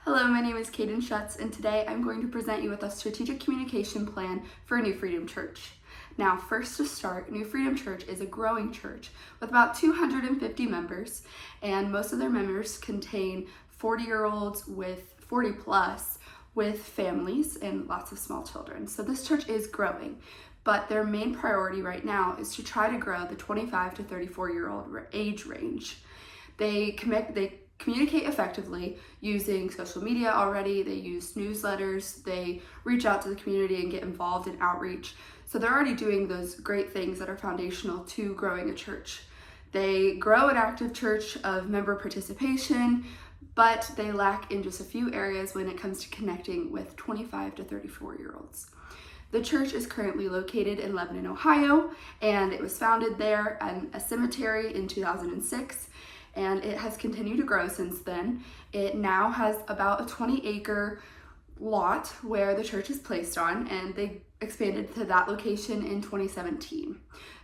Hello, my name is Kaden Schutz, and today I'm going to present you with a strategic communication plan for New Freedom Church. Now, first to start, New Freedom Church is a growing church with about 250 members, and most of their members contain 40-year-olds with 40 plus with families and lots of small children. So this church is growing, but their main priority right now is to try to grow the 25 to 34-year-old age range. They communicate effectively using social media already. They use newsletters. They reach out to the community and get involved in outreach. So they're already doing those great things that are foundational to growing a church. They grow an active church of member participation, but they lack in just a few areas when it comes to connecting with 25 to 34-year-olds. The church is currently located in Lebanon, Ohio, and it was founded there in a cemetery in 2006. And it has continued to grow since then. It now has about a 20-acre lot where the church is placed on, and they expanded to that location in 2017.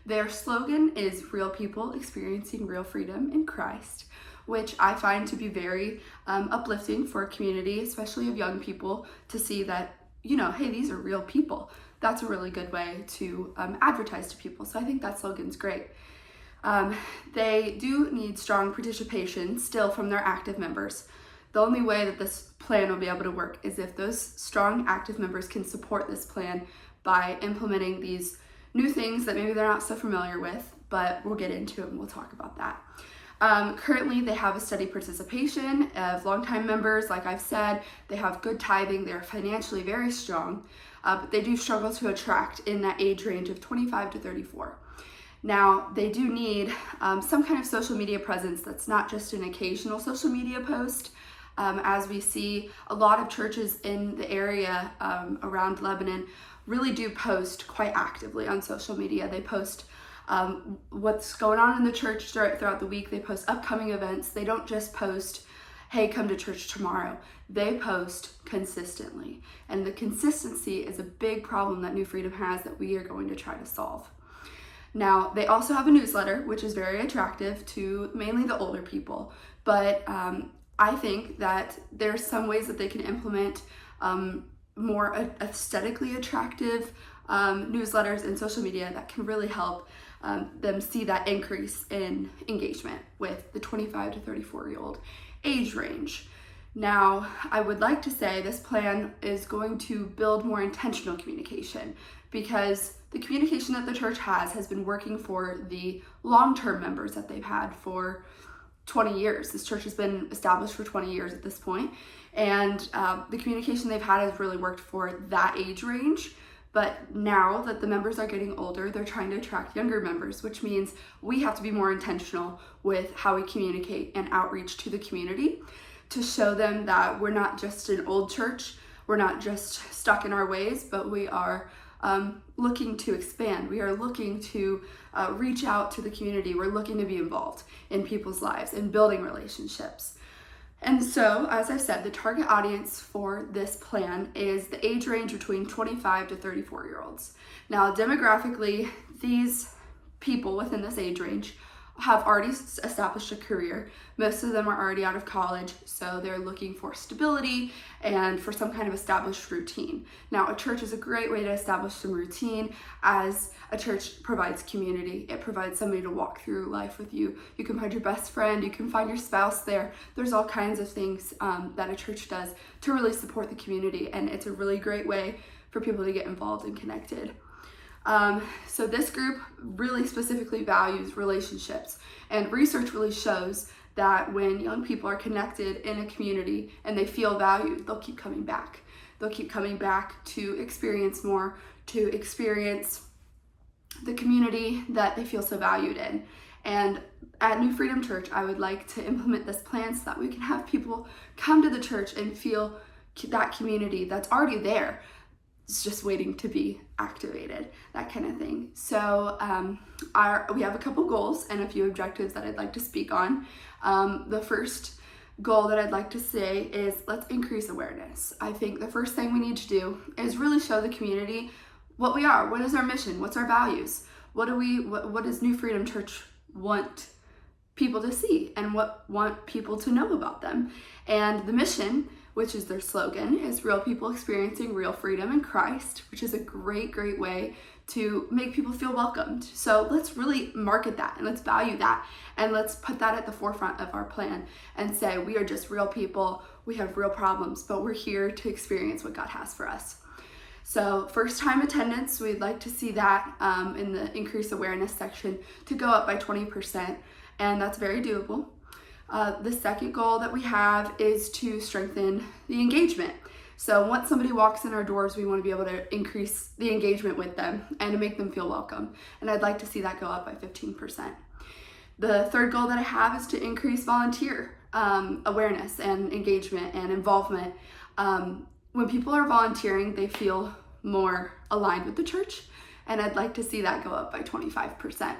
Their slogan is "Real people experiencing real freedom in Christ," which I find to be very uplifting for a community, especially of young people, to see that, hey, these are real people. That's a really good way to advertise to people. So I think that slogan's great. They do need strong participation still from their active members. The only way that this plan will be able to work is if those strong active members can support this plan by implementing these new things that maybe they're not so familiar with, but we'll get into it and we'll talk about that. Currently, they have a steady participation of longtime members. Like I've said, they have good tithing. They're financially very strong, but they do struggle to attract in that age range of 25 to 34. Now, they do need some kind of social media presence that's not just an occasional social media post. As we see, a lot of churches in the area around Lebanon really do post quite actively on social media. They post what's going on in the church throughout the week. They post upcoming events. They don't just post, "Hey, come to church tomorrow." They post consistently. And the consistency is a big problem that New Freedom has that we are going to try to solve. Now, they also have a newsletter, which is very attractive to mainly the older people, but I think that there's some ways that they can implement more aesthetically attractive newsletters and social media that can really help them see that increase in engagement with the 25 to 34-year-old age range. Now, I would like to say this plan is going to build more intentional communication, because the communication that the church has been working for the long-term members that they've had for 20 years. This church has been established for 20 years at this point, and the communication they've had has really worked for that age range. But now that the members are getting older, they're trying to attract younger members, which means we have to be more intentional with how we communicate and outreach to the community to show them that we're not just an old church, we're not just stuck in our ways, but we are looking to expand. We are looking to reach out to the community. We're looking to be involved in people's lives and building relationships. And so, as I said, the target audience for this plan is the age range between 25 to 34-year-olds. Now, demographically, these people within this age range have already established a career. Most of them are already out of college, so they're looking for stability and for some kind of established routine. Now, a church is a great way to establish some routine, as a church provides community. It provides somebody to walk through life with you. You can find your best friend, you can find your spouse there. There's all kinds of things that a church does to really support the community, and it's a really great way for people to get involved and connected. So this group really specifically values relationships, and research really shows that when young people are connected in a community and they feel valued, they'll keep coming back. They'll keep coming back to experience more, to experience the community that they feel so valued in. And at New Freedom Church, I would like to implement this plan so that we can have people come to the church and feel that community that's already there. It's just waiting to be activated, that kind of thing. So we have a couple goals and a few objectives that I'd like to speak on. The first goal that I'd like to say is, let's increase awareness. I think the first thing we need to do is really show the community what we are. What is our mission? What's our values? What does New Freedom Church want people to see and want people to know about them? And the mission, which is their slogan, is real people experiencing real freedom in Christ, which is a great way to make people feel welcomed. So let's really market that and let's value that and let's put that at the forefront of our plan and say we are just real people, we have real problems, but we're here to experience what God has for us. So first time attendance, we'd like to see that in the increase awareness section to go up by 20%, and that's very doable. The second goal that we have is to strengthen the engagement. So once somebody walks in our doors, we want to be able to increase the engagement with them and to make them feel welcome. And I'd like to see that go up by 15%. The third goal that I have is to increase volunteer awareness and engagement and involvement. When people are volunteering, they feel more aligned with the church, and I'd like to see that go up by 25%.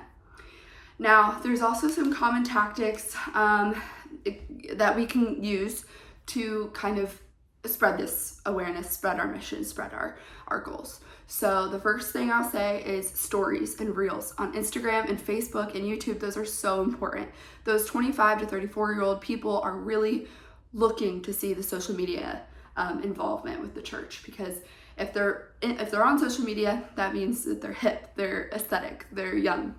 Now, there's also some common tactics that we can use to kind of spread this awareness, spread our mission, spread our goals. So the first thing I'll say is stories and reels on Instagram and Facebook and YouTube. Those are so important. Those 25 to 34-year-old people are really looking to see the social media involvement with the church, because if they're on social media, that means that they're hip, they're aesthetic, they're young.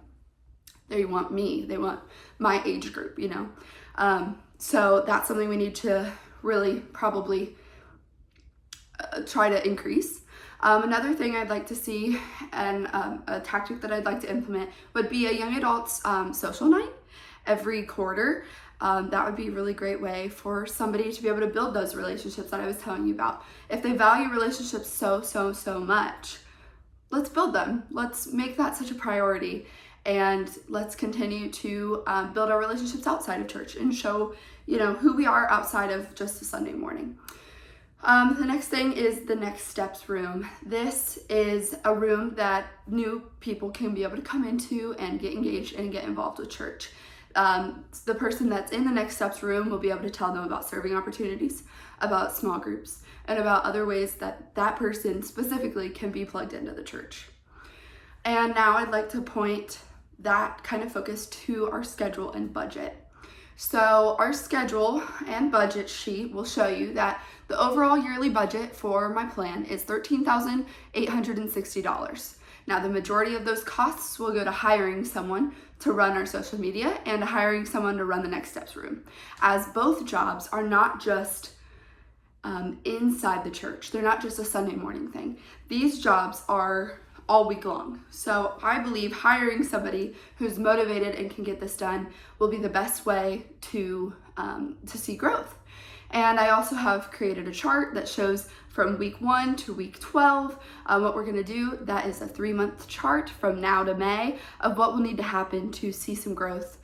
They want me, they want my age group, So that's something we need to really probably try to increase. Another thing I'd like to see, and a tactic that I'd like to implement, would be a young adults social night every quarter. That would be a really great way for somebody to be able to build those relationships that I was telling you about. If they value relationships so much, let's build them. Let's make that such a priority, and let's continue to build our relationships outside of church and show, who we are outside of just a Sunday morning. The next thing is the Next Steps room. This is a room that new people can be able to come into and get engaged and get involved with church. The person that's in the Next Steps room will be able to tell them about serving opportunities, about small groups, and about other ways that that person specifically can be plugged into the church. And now I'd like to point that kind of focus to our schedule and budget. So our schedule and budget sheet will show you that the overall yearly budget for my plan is $13,860. Now, the majority of those costs will go to hiring someone to run our social media and hiring someone to run the Next Steps room, as both jobs are not just inside the church. They're not just a Sunday morning thing. These jobs are all week long. So I believe hiring somebody who's motivated and can get this done will be the best way to see growth. And I also have created a chart that shows from week 1 to week 12 what we're going to do. That is a 3-month chart from now to May of what will need to happen to see some growth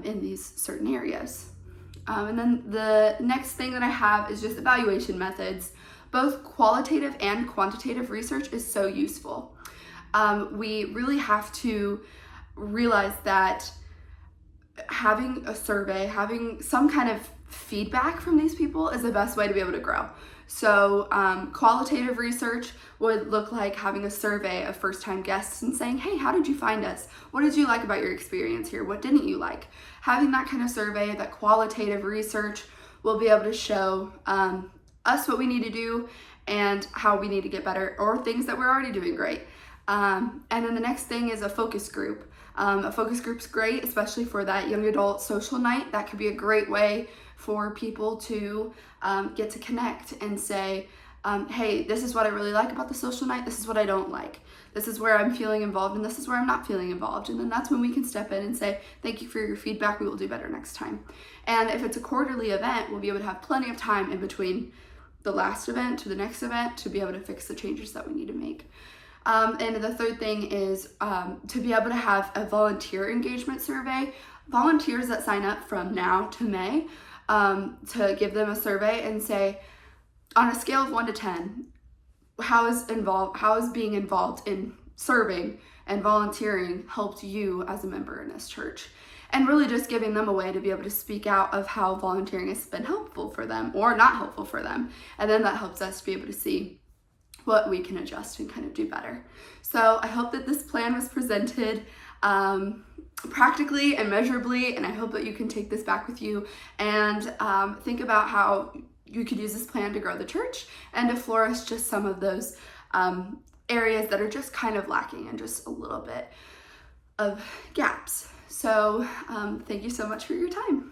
in these certain areas. And then the next thing that I have is just evaluation methods. Both qualitative and quantitative research is so useful. We really have to realize that having a survey, having some kind of feedback from these people is the best way to be able to grow. So qualitative research would look like having a survey of first-time guests and saying, hey, how did you find us? What did you like about your experience here? What didn't you like? Having that kind of survey, that qualitative research, will be able to show us what we need to do and how we need to get better, or things that we're already doing great. And then the next thing is a focus group. A focus group's great, especially for that young adult social night. That could be a great way for people to get to connect and say, hey, this is what I really like about the social night. This is what I don't like. This is where I'm feeling involved, and this is where I'm not feeling involved. And then that's when we can step in and say, thank you for your feedback. We will do better next time. And if it's a quarterly event, we'll be able to have plenty of time in between the last event to the next event to be able to fix the changes that we need to make. And the third thing is to be able to have a volunteer engagement survey. Volunteers that sign up from now to May, to give them a survey and say, on a scale of 1 to 10, how is being involved in serving and volunteering helped you as a member in this church? And really just giving them a way to be able to speak out of how volunteering has been helpful for them or not helpful for them. And then that helps us to be able to see what we can adjust and kind of do better. So I hope that this plan was presented practically and measurably, and I hope that you can take this back with you and think about how you could use this plan to grow the church and to flourish just some of those areas that are just kind of lacking and just a little bit of gaps. So thank you so much for your time.